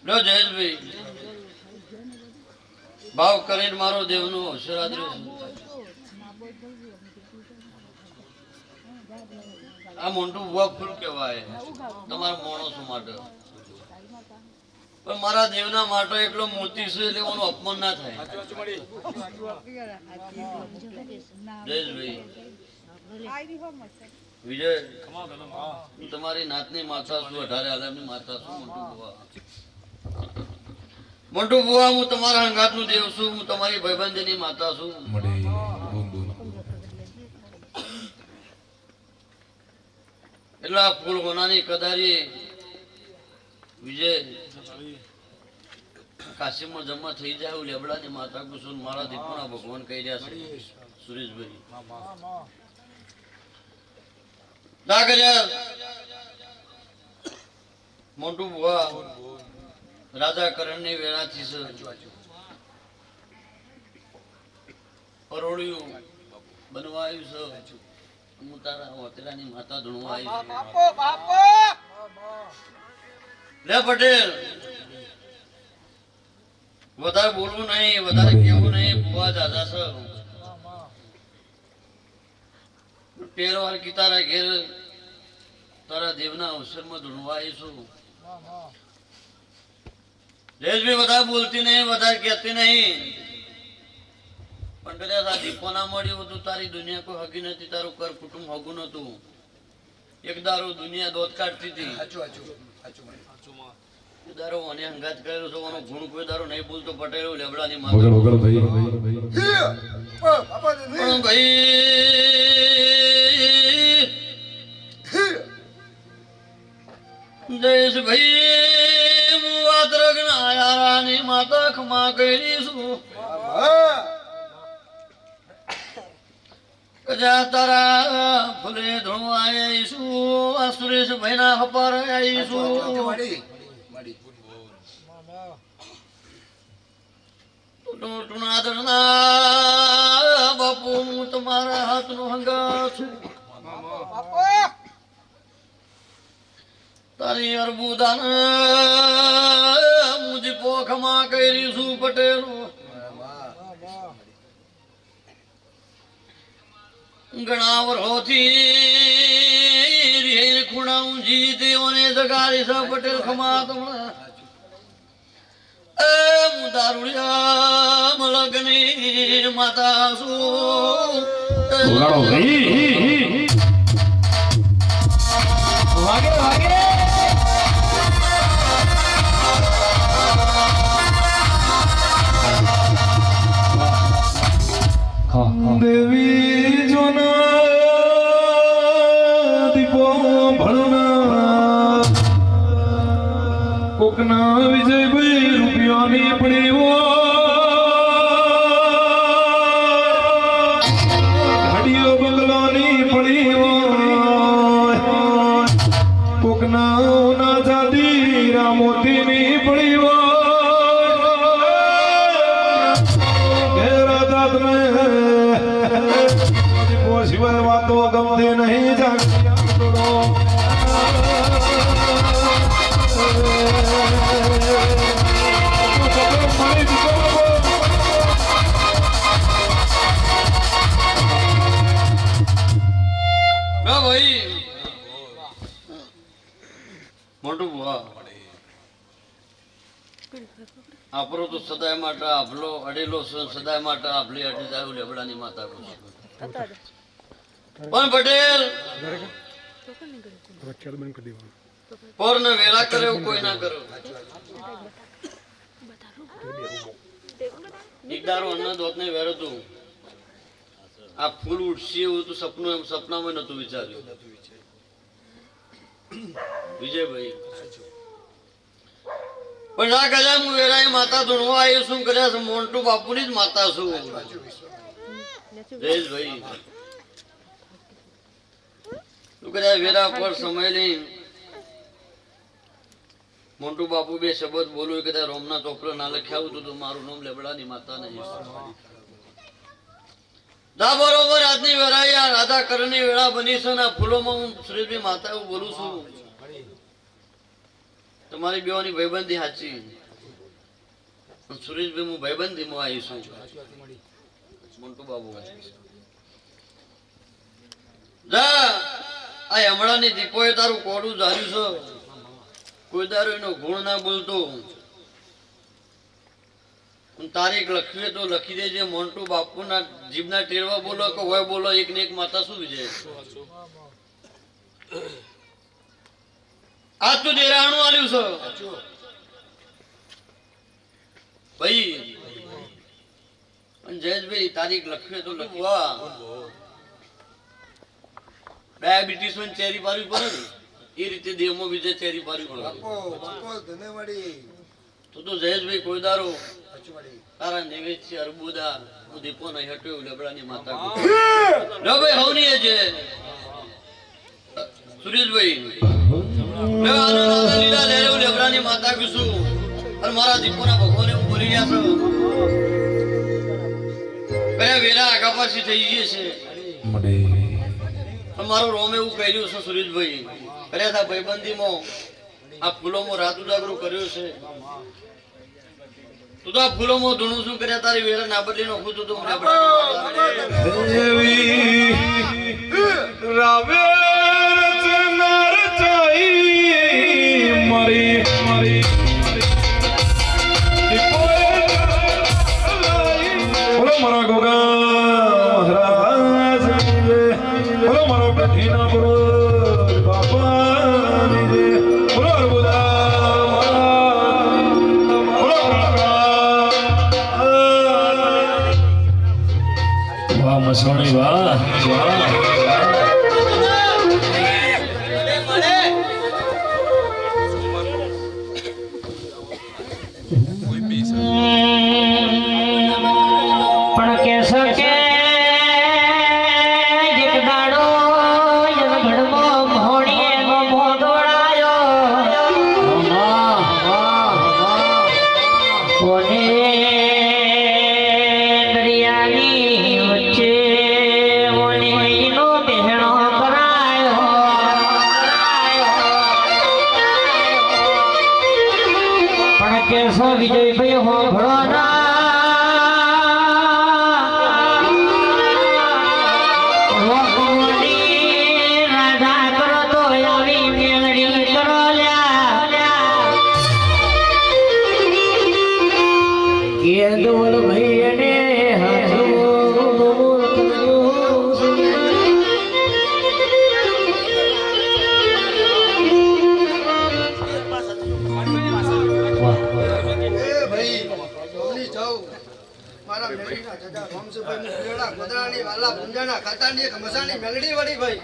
લો જયેશભાઈ ભાવ કરીને મારો દેવનો આશીર્વાદ રહ્યો છે. આ મોટું બુઆ ફૂલ કહેવાય તમારા માણસો માટે, પણ મારા દેવના માટે એટલો મોતી છે એટલે એનું અપમાન ના થાય. જયેશભાઈ વિજય હું તમારી નાતની માતા છું, 18 આલમની માતા છું. મોટુ બુઆ હું તમારા હંગાતનું દેવ છું, હું તમારી ભાઈબંધની માતા છું. એટલા ફૂલ હોનાની કદારી વિજય કાશીમાં જમા થઈ જાય લેબડાની માતા કુસુમ મારા દીપોના ભગવાન કહી રહ્યા છે. સુરેશભાઈ ના કર્યા મોટું બુઆ રાજા કરણની વેળાથી છે પરોળિયું બનવા આવ્યું છે. હું તારા વતરાની માતા ધૂણવા આવી લે પટેલ. વધારે બોલવું નહીં, વધારે કેવું નહીં. બુઆ દાદા છે પહેરવાર કી તારા ઘેર તારા દેવના અવસરમાં ધૂણવા આવીશું. જયેશભાઈ વધારે બોલતી નહીં, વધારે કહેતી નહીં, પણ કદાચ આ દીપો ના મળ્યું હતું તારી દુનિયા કોઈ હગી નથી, તારું કર કુટુંબ હગું નતું. એક દારૂ દુનિયા દોત કાઢતી હતી, દારો મને હંગાત કરેલો છે. એનો ગુણ કોઈ દારો નહીં બોલતો પટેલો લેબડાની માતા જયેશભાઈ હું વાત રગના યારાની માતા ખમા કરી છું. કજા તારા ફૂલે ધોવા આવીશું, આ સુરેશભાઈ ના હપાર આવીશું. બાપુ હું તમારા હાથનો હંગા છું. તારી અર્બુદાન મુજી પોખમાં કરી છું પટેલ. ઘણા વર્ષોથી ખૂણા ઊંઝી દેવોને જગાડી છે પટેલ ખમા તમને. હું દારૂડિયા લગ્ની માતા છું. દેવી જોના દીપો ભણના કોકના વિજયભાઈ રૂપિયાની પડીવો ઘડીઓ બંગલાની પડીવો કોકના ના જાદી રામોતીની પડીવો ઘેરા દાદ મેં સિવાય વાતો ગમતી નહીં. મોટું બુઆ આપણો તો સદાય માટે આપલો અડેલો સદાય માટે આપલી અડી જાય લેબડાની માતા પણ પટેલ પોર ને વેલા કરે એવું કોઈ ના કરો. એક દારો અન્ન દોત ને વેર હતું આ ફૂલ ઉઠશે એવું તો સપનામાં નતું વિચાર્યું. વિજયભાઈ પણ આ કદાચ હું વેરાઈ માતા ધૂણવા આવ્યો શું કર્યા છે. મોન્ટુ બાપુની જ માતા છું. જયેશભાઈ તું કદાચ વેરા પર સમય લઈ મોન્ટુ બાપુ બે શબ્દ બોલું કદાચ રોમના ચોપડો ના લખ્યા આવું તો મારું નામ લેબડાની માતા નહીં. દા બરોબર આજની વેરાઈ આ રાધા કરણની વેળા બની છે ને ફૂલોમાં હું સુરેશભાઈ માતા એવું બોલું છું. તમારી બેવાની ભાઈબંધી સાચી. પણ સુરેશભાઈ હું ભાઈબંધીમાં આવી છું. મોન્ટુ બાબુ જા આ હમણાંની દીપોએ તારું કોડું ધાર્યું છે. કોઈ દારૂ એનો ગુણ ના બોલતો. તારીખ લખવી તો લખી દેજે. મોન્ટુ બાપુના જીભના ટેરવા બોલો કે હોય બોલો, એક ને એક માતા શું વિજય. આ તું દેરાણું આલ્યું છે ભાઈ. જયેશભાઈ તારીખ લખવી તો લખવા. ડાયાબિટીસ માં ચેરી પાડવી પડે ને એ રીતે દેહમાં બીજે ચેરી પાડવી પડે. તો જયેશભાઈ કોઈ દારો તારા નિવેદ છે અરબુદા હું દીપો નહીં હટ્યો લેબડાની માતા લો ભાઈ હવની છે સુરેશભાઈ લે આનો નાના લીલા લે હું લેબડાની માતા કીશું અને મારા દીપોના ભગવાને હું બોલી ગયા છું. કયા વેલા આગા પાછી થઈ ગઈ છે. મારું રોમ એવું કર્યું છે સુરેશભાઈ. કર્યા હતા ભાઈબંધીમાં આ ફૂલોમાં રાત ઉજાગરો કર્યો છે. તું તો આ ફૂલોમાં ધૂણું શું કર્યા તારી વેરા ના બદલી નો ખુદ તો રાવે રચના રચાઈ મારી મારી બોલો મારા ગોગા મહારાજ બોલો મારો કઠિના બોલો બાપા બોલો અરબુદા બોલો વાહ મસોણી વાહ વાહ. પણ કે શકે એક દાડો ઘડમો મોડીએ ગમો દોડાયો કોને દરિયાની વચ્ચે ઓને એનો બહેણો કરાયો પણ કે સો વિજયભાઈ હો ભળો ના મેલડી વળી ભાઈ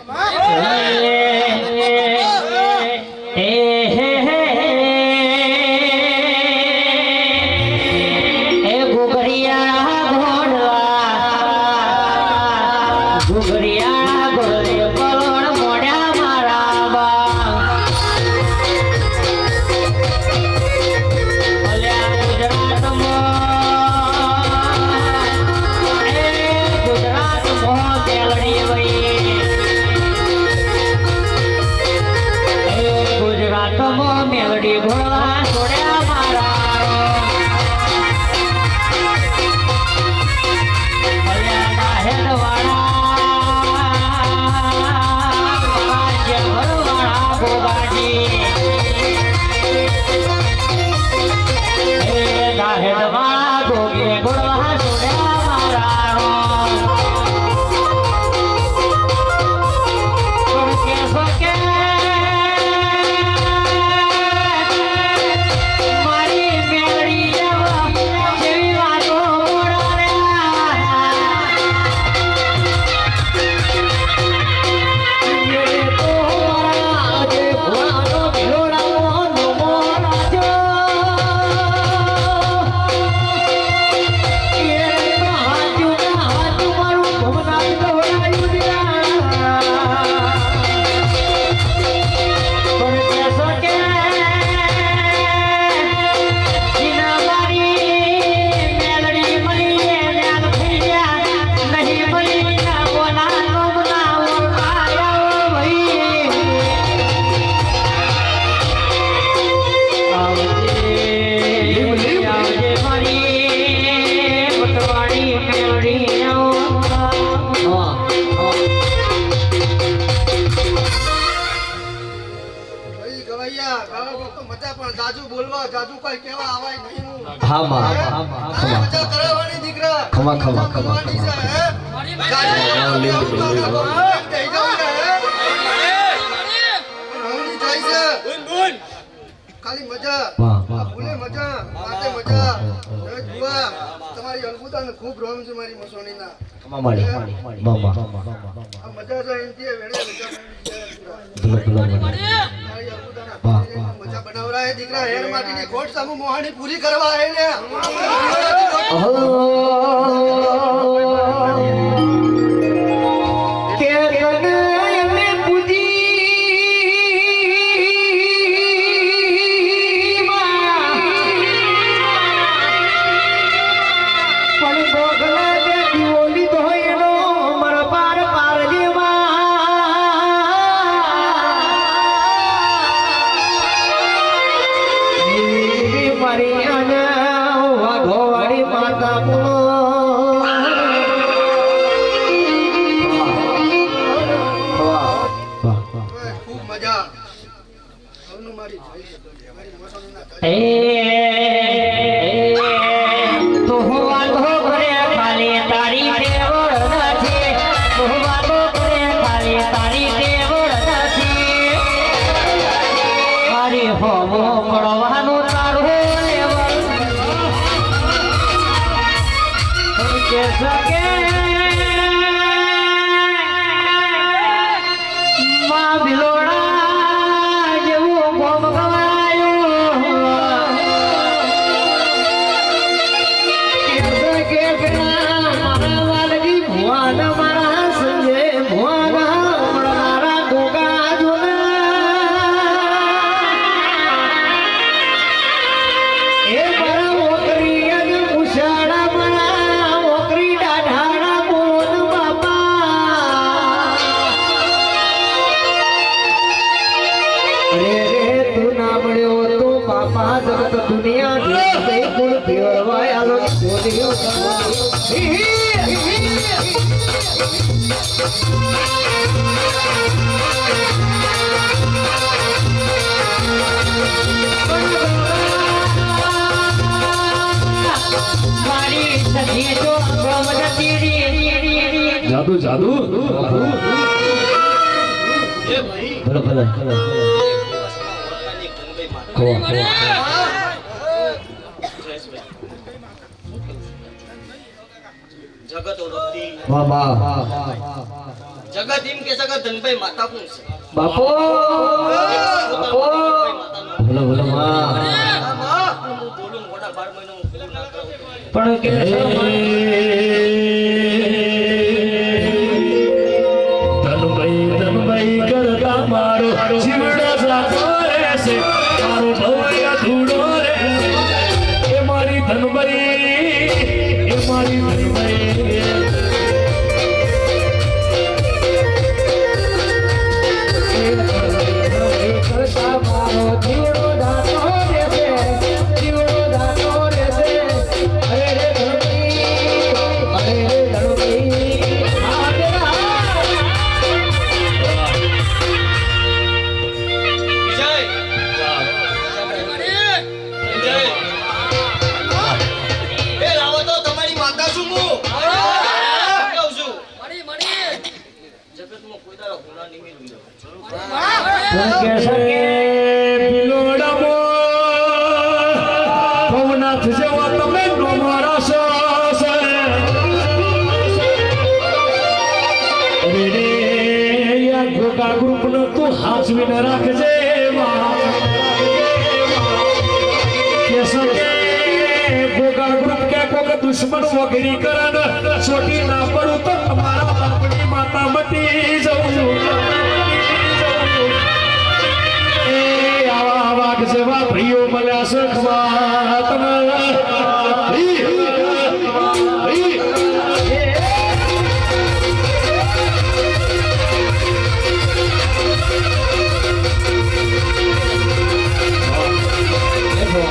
જાજુ બોલવા જાજુ કોઈ કહેવા આવાય નહીં હું. હા માં હે? હા માં આ ખમા મજા કરાવવાની દીકરા ખમા ખમા ખમા કરવાની છે, હે? જાજુ બોલવા દઈ જાઉં ને, હે? હમણી જાય છે. ખાલી મજા વાહ વાહ આ ભૂલે મજા માટે મજા હવે જુવા તમારી અનુભૂતાને ખૂબ રોમ છે મારી મસોણીના ખમા માડી બાબા આ મજા છે એનથી વેડે મજા ભલો ભલો મારી અનુભૂતાના મજા બનાવરા હે દીકરા હેર માટીની ખોટ સામુ મોહાણી પૂરી કરવા હે ને ખૂબ મજા હવનું મારી મારી મસોણીના તો વાંધો કરે ખાલી તારી ટેવડ નથી તો વાંધો કરે ખાલી તારી ટેવડ નથી મારી હોમો મળવાનું તારું લેવલ કે સકે માં બિલોડા જેવું ગોમ ગવાયું કે મારા વાલજી ભુવન મારા સંજે ભુવન મારા ગોગા એ મારા ઓકરી અને ઉષાડા મારા ઓકરી ડાઢાડા બોન બાપા અરે રે તું ના મળ્યો તો બાપા જગત દુનિયા દેખ ગુણ પીવડવાય આલો બોલ્યો મારી સખી તો ગમતી રી જાદુ જાદુ ભલે ભલે જગત ઓળખતી વાહ વાહ જગત એમ કે સગત ધનભાઈ માતા કોણ છે બાપો બાપો ભલે ભલે માં બોલું મોટા 12 મહિનો પેલું ના કરું પણ કે ધનભાઈ કરતા મારો જીવડો જાતો રહેશે મારો ભવય ધૂળો રહેશે એ મારી ધનભાઈ એ મારી ધનભાઈ કરતા મારો જીવડો દાતો રહેશે જીવડો દાતો રહેશે અરે રે ધણભાઈ વિજય એ લાવો તો તમારી માતા છું હું કહું છું જગતમાં કોઈ દાડો ગુના નહીં મેળવી કે સકે ભવનાથ જેવા તમે નો મારા સાસે રે યા ગોગા ગ્રુપ નો તું હાચવીને રાખજે કે સકે ગોગા ગ્રુપ કે કોક દુશ્મન વગરી કરન છોટી ના પડું તો તમારા બાપની માતા મટી જવું એ આવા વાઘ જેવા ભાઈઓ મળ્યા સખવા તમે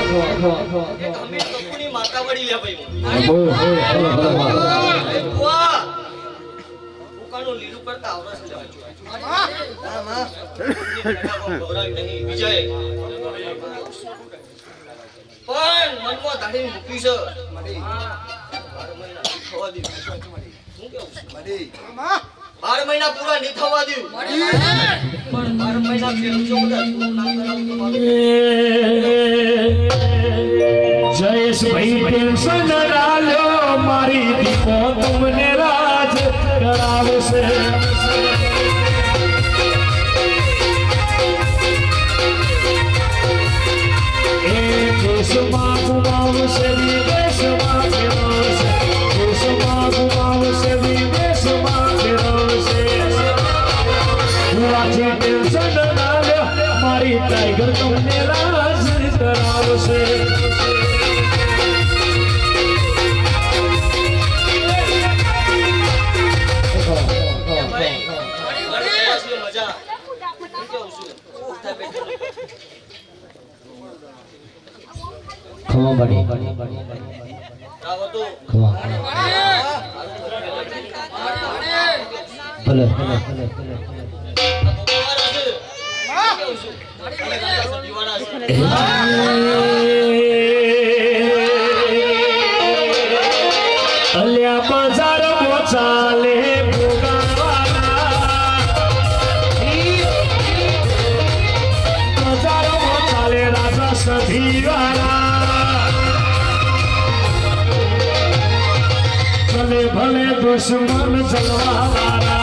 અમે લોકોની માતા વળી લે ભાઈ હું. ભલે ભલે એ બુઆ, ચોખાનું લીલું કરતા આવડે છે હા, હા. ગૌરાવી નહીં વિજય પણ મનમાં ધાડીને મૂકી છે મળી. 12 મહિના થવા દઉં. શું કેવું છે? મળી. હા, 12 મહિના પૂરા નહીં થવા દઉં. પણ 12 મહિના પહેલું જો બધા થોડું કામ કરાવું તો મારું જયેશભાઈ ટેન્શન રાલ્યો મારી દીપો તમને રાજ કરાવશે એ દેશમાં ગુમાવશે વિદેશમાં ફેરવશે દેશમાં ગુમાવશે વિદેશમાં ફેરવશે વાંચી ટેન્શન રાલ્યો મારી ટાઈગર તમને રાજ કરાવશે મજા શું કેવું છું? ઉઠા બેઠા ખમા બડી આવો તો ખમા ભલે અલ્યા બજાર ચાલે બજારમાં ચાલે રાજા સધીવાળા ચલે ભલે દુશ્મન જલવાવાળા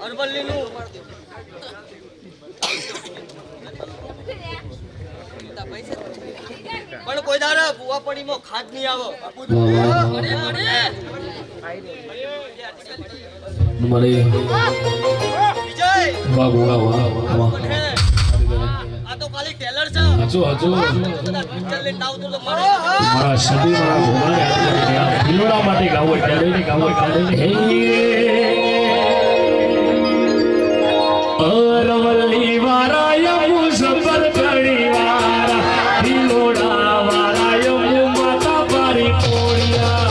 અરવલ્લીનું પણ કોઈ દાડા બુવા પડીમાં ખાદ નહીં આવે વિજય આ તો ખાલી ટેલર છે બધા પિક્ચર લઈને આવતો તો મળે મારા સદી મારા ભીલોડા માટે ગાવો ટેલરની ગાવો અરવલ્લી વાળા યમુ સબર ઘણી વાળા ભીલોડા વાળા યમુ માતા બારી કોળિયા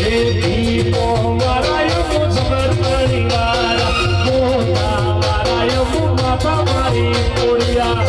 એ દીપો વાળા યમુ સબર ઘણી વાળા મોટા વાળા યમુ માતા બારી કોળિયા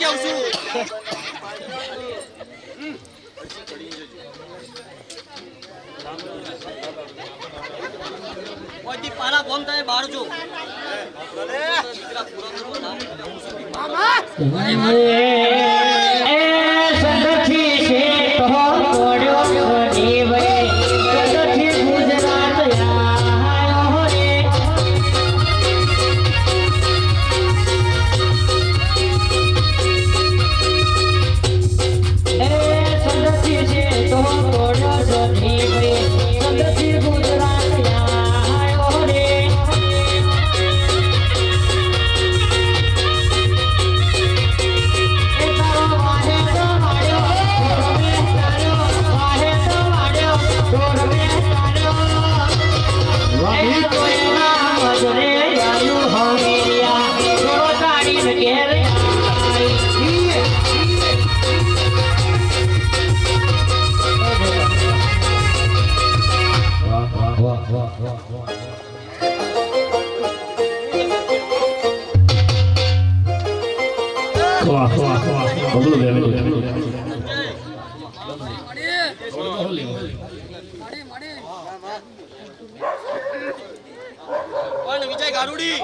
આવું છું ઓયથી પાલા બોમ થાય બહાર જો સંગઠી છે તો તોડ્યો જીવે સંગઠી ગુજરાત આયો રે સંગઠી છે તો તોડ્યો જીવે સંગઠી ગુજરાત આયો રે કોણ વિજય ગારુડી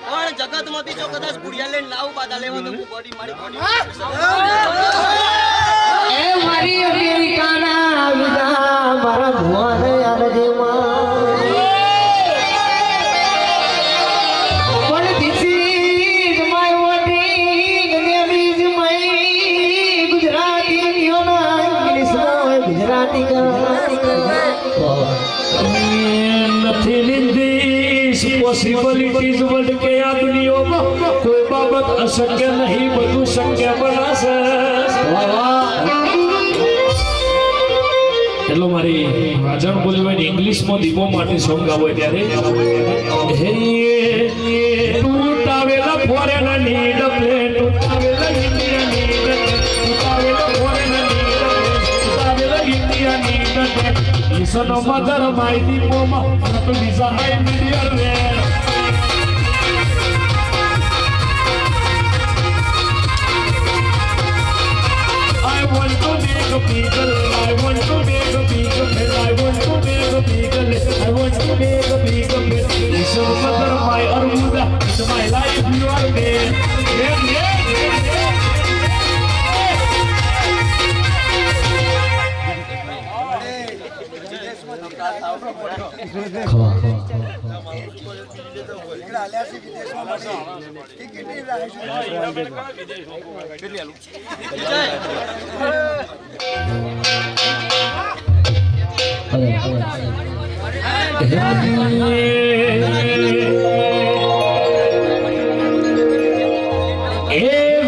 કોણ જગતમાંથી જો કદાચ ગુડિયા લઈને લાવું બાદા લેવા તો બોડી મારી બોડી એ મારી અમેરિકાના વિના મારા ભુવાને આલજેમાં પણ this is my wedding name is my Gujarati યોના ઇંગ્લિશમાં ગુજરાતી નથી નિંદીશ પોસિબિલિટીઝ વર્લ્ડ કે આ દુનિયામાં કોઈ બાબત અશક્ય નહીં બધું શક્ય બનાશે એટલો મારી રાજાણ બોલવાની ઇંગ્લિશમાં દીપો માટે સોંગ ગાવો ત્યારે હે ટૂટાવેલા ફોરેન નીડ પ્લેન ટૂટાવેલા ઇન્ડિયા નીડ ટૂટાવેલા ફોરેન નીડ ટૂટાવેલા India need listen mother my દીપોમાં તો લીઝા આઈ મીડિયર રે I want to make a beagle. I want to make a beagle. I want to make a beagle. I want to make a beagle. Listen, mother, my Armuda, it's my life you are there.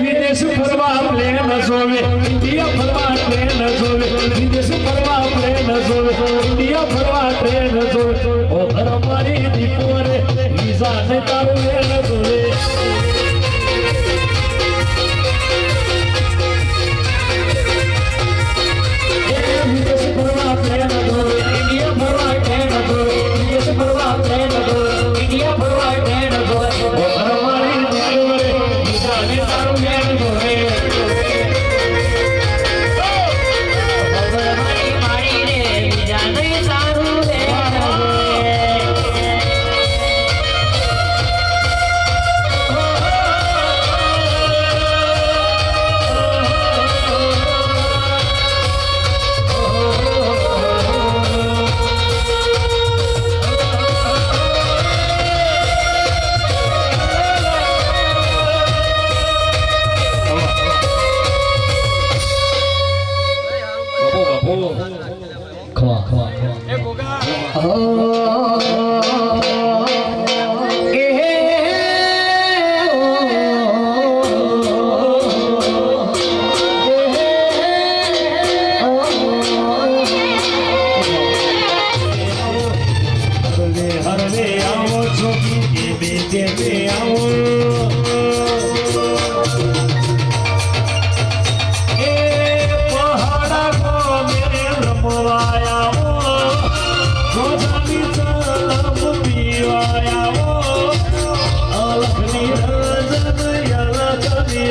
વિદેશ ફરવા plane જોવે India ફરવા train જોવે વિદેશ ફરવા plane જોવે India ફરવા train જોવે ઓ અમારી દીપો રે વિઝા ને તારું વેન જોવે વિદેશ ફરવા પ્લેન જોવે ઇન્ડિયા ફરવા ટ્રેન જોવે વિદેશ ફરવા પ્લેન જોવે ઇન્ડિયા ફરવા ટ્રેન જોવે ઓ અમારી દીપો રે વિઝા ને તારું વેન જોવે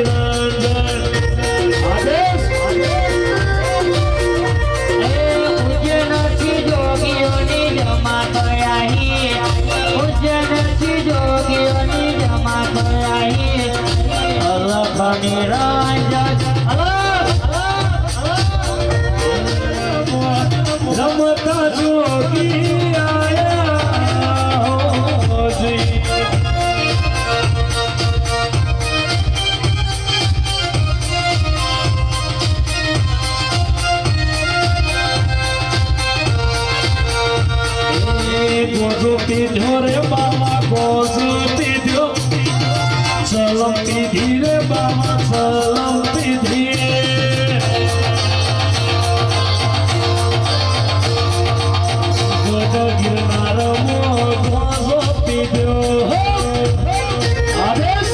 નિરંજન આદેશ ઉજ્જૈનથી જોગીઓની જમા થયાહી ઉજ્જૈનથી જોગીઓની જમા થયાહી અલખ નિરંજન રમતા જોગી આયા હોજી ગોજો પીધો રે બાબા ગોજો પીધો સલમ પીધી રે બાબા સલમ પીધી ગોજો ગિરનાર મો ગોજો પીધો આદેશ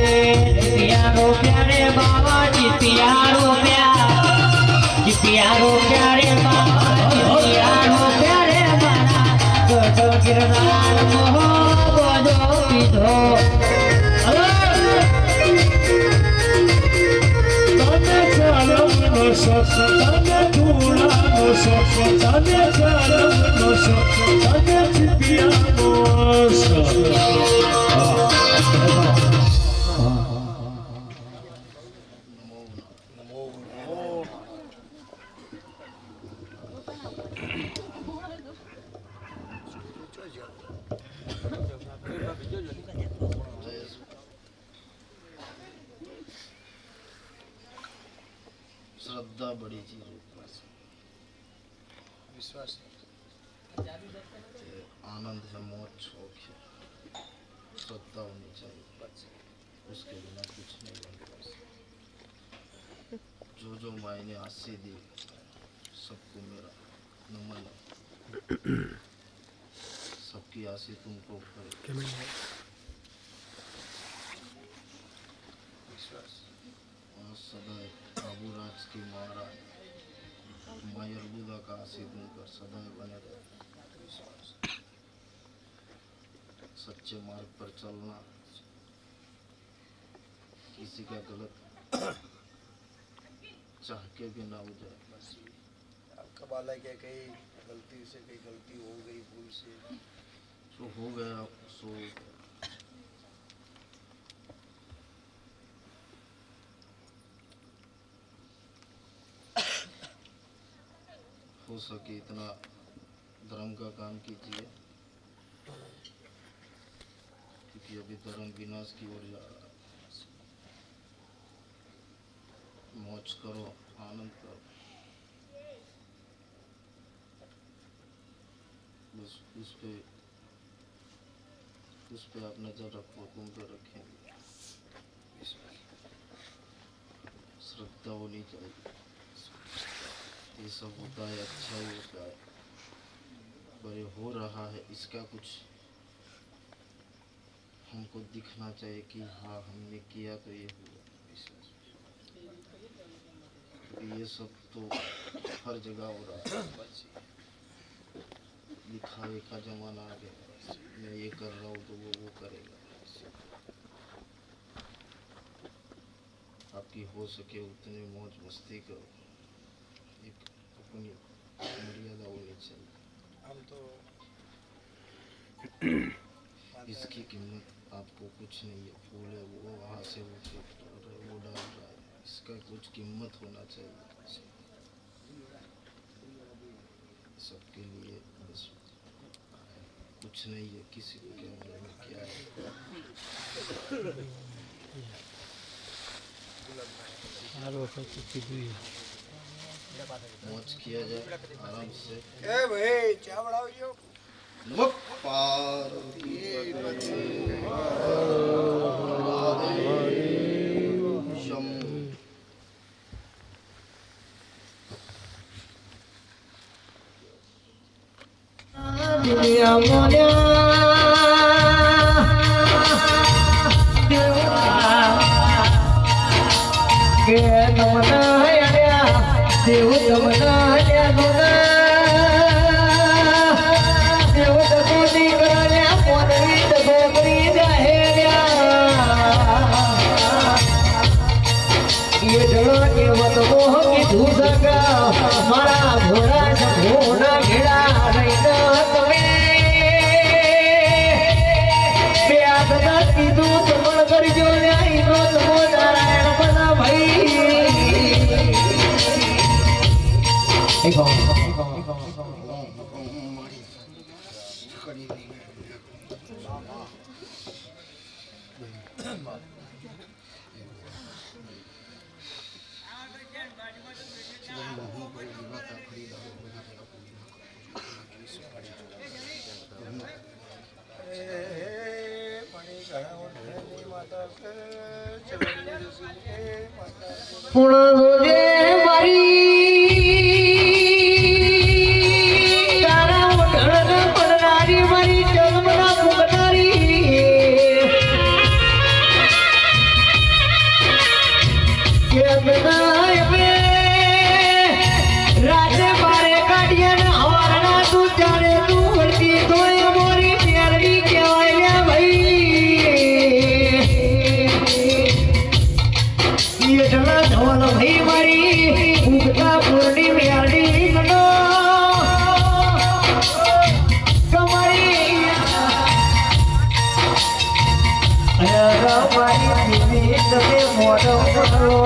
જીતિયારો પ્યારે બાબા જીતિયારો પ્યારે બાબા જીતિયારો પ્યારે મારા ગઢ ગિરનાર મોહ ગોજો પીધો તને ચાલમનો શોખ તને ધૂળાનો શોખ તને ચાલમનો શોખ તને ચીપિયાનો શોખ श्रद्धा बड़ी चीज होती है વિશ્વાસ आनंद है मौज शौक है श्रद्धा होनी चाहिए उसके बिना कुछ नहीं बनता जो मायने आशी दी सबको मेरा नमन है सबकी आशी तुमको करे વિશ્વાસ और सदा बाबूराज की महाराज मायर बुदा का आशी तुमकर सदा बने रहे सच्चे मार्ग पर चलना किसी का गलत चाह के भी ना हो जाए आपका बाला क्या कहीं गलती से कहीं गलती हो गई भूल से जो हो गया सो हो सके इतना धर्म का काम कीजिए क्योंकि अभी धर्म विनाश की ओर जा रहा है मौज करो आनंद करो बस उस पे आप नजर रखो तुम पे रखेंगे श्रद्धा होनी चाहिए ये सब होता है अच्छा ही होता है पर ये हो रहा है इसका कुछ हमको दिखना चाहिए कि हाँ हमने किया तो ये हुआ ये सब तो हर जगह हो रहा है दिखावे का जमाना आ गया मैं ये कर रहा हूँ तो वो करेगा आपकी हो सके उतनी मौज मस्ती करो एक अपनी मर्यादा होनी चाहिए हम तो इसकी कीमत आपको कुछ नहीं है फूल है वो वहाँ से वो डाल रहा है इसका कुछ कीमत होना चाहिए सबके लिए बस कुछ नहीं है किसी को क्या मालूम क्या है मौज किया जाए आराम से ए भाई क्या बढ़ाओ नमः पार्वती शंभु દુનિયા મોલ્યા કે નમના હૈયા દેવ નમના હૈયા દેવ તો દીકરાને પોનવી તો ગોગરી જાહેર્યા પૂર્ણ રોજે મારી તારા ઓઢણ પડનારી મારી જન્મના ભૂગનારી રાતે બારે કાઢીએ ને હવારના તું જાણે તું વળતી તોય મોરી પ્યારની કહેવાય ભાઈ એટલા ધવલ ભાઈ મારી ઉગતા પૂર્ણી મ્યાડી ગણો તમારી મારી દીદી તમે મોઢો કરો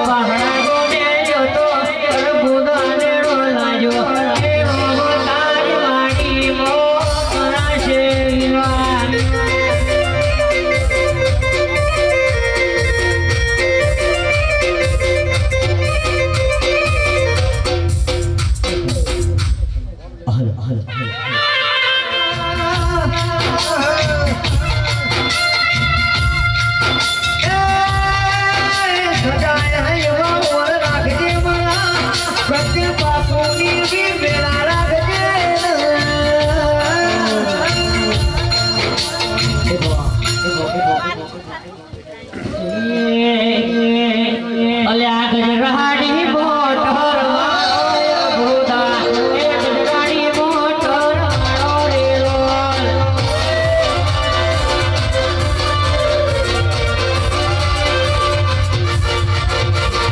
પહાડા ગજરાડી મોટર વાળો ભૂતા એ ગજરાડી મોટર વાળો રેલો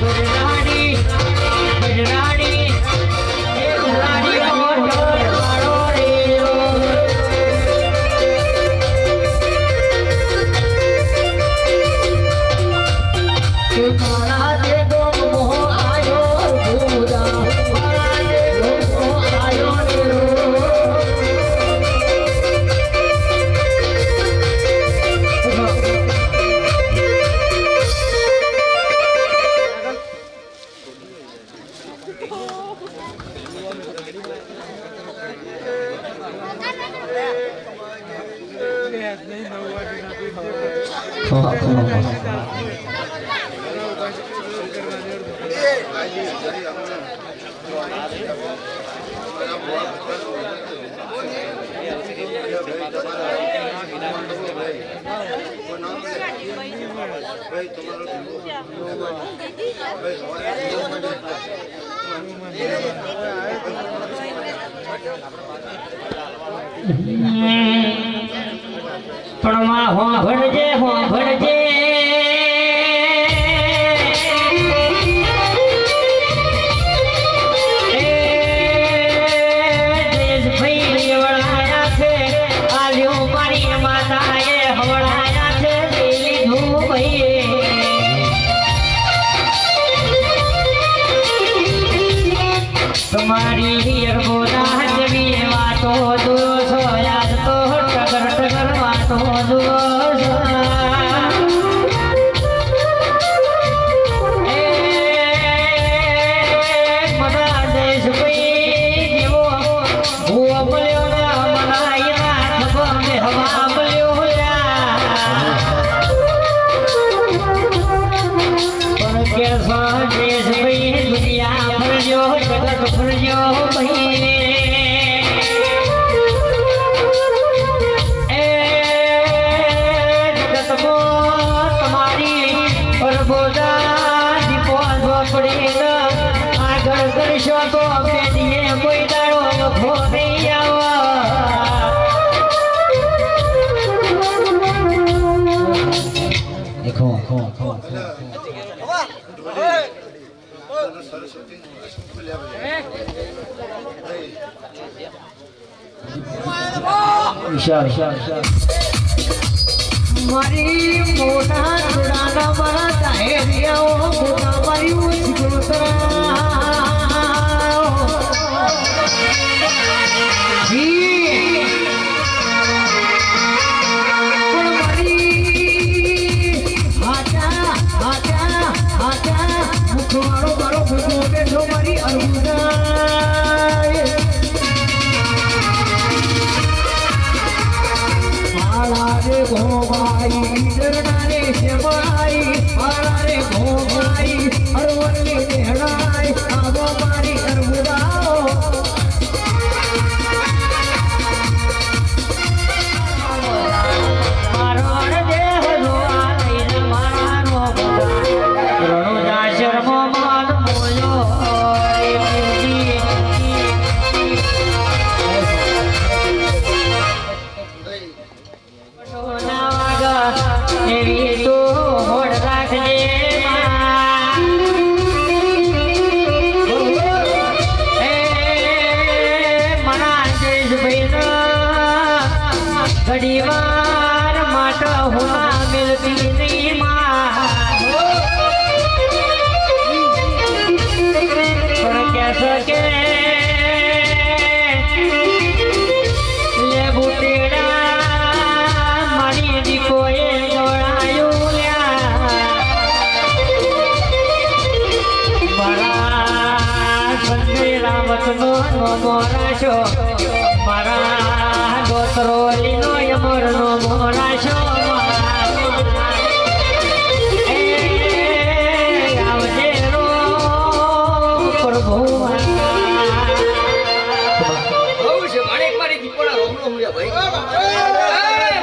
ગજરાડી ગજરાડી એ ગજરાડી મોટર વાળો રેલો મારા દે ગો મોહ આયો ભૂરા મારા દે ગો મોહ આયો નેરો પણ માં હોંભળજે હોંભળજે તમારી અરબોના જવી વાતો દોસો યાદ તો ટગર ટગર વાતો દોસો મના દેશ ભાઈ જેવો ભૂવો મળ્યો ના મનાઈના ખબર હવા મળ્યો પણ કે દેશ ભાઈ દુનિયા ફરજો જગત ફરજો ભાઈ એ જગતમાં તમારી પરબોદા દીપો ઝોપડી આગળ કરશો તો પેટીએ કોઈ દાડો વખો નહીં મારી મોટા ચૂડાના મારા ચાહેરિયાઓ મોટા મારી ઓછી મારો મારો ભૂતો બેઠો મારી અરુદા રે ભોભાઈ ડરનારે શેવાઈ મારા રે ભોભાઈ અરવલ્લી દેહડાઈ આવો મારી અરબુદાઓ મારો દેહ જોવા લઈને મારા નો રણુદા શર્મો મન મોયો એવી તો હોડ રાખજે મના દેશ ભાઈ ઘડી વાર માટે હું મિલતી નહીં પણ કે શકે લે બુટેડા મારી દીકોએ મોરાશો મારા દોતરો લીનો યમરનો મોરાશો આવજે રો પ્રભુ બહુ છે માણેક મારી દીપોડા રોમ રોમ રે ભાઈ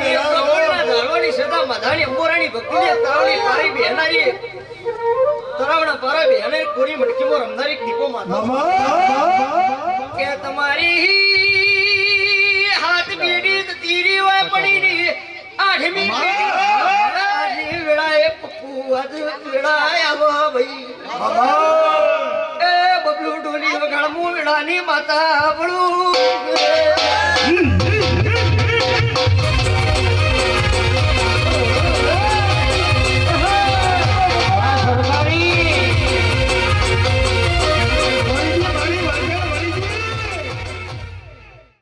એ પ્રભુના ધારવાની સદા માધાની અંબોરાની ભક્તિને તાવણી પારી બેનારી તરાવણા પારા બેને કોરી મટકીમાં રમનારી દીપો માતા કે તમારી હાથ બીડી તો તીરી હોય પડી ની આઠમી પેઢી વેળાએ પપ્પુ આજ વેળાએ આવો ભાઈ એ બબલુ ડોલી વગાડમું વેળાની માતા બળું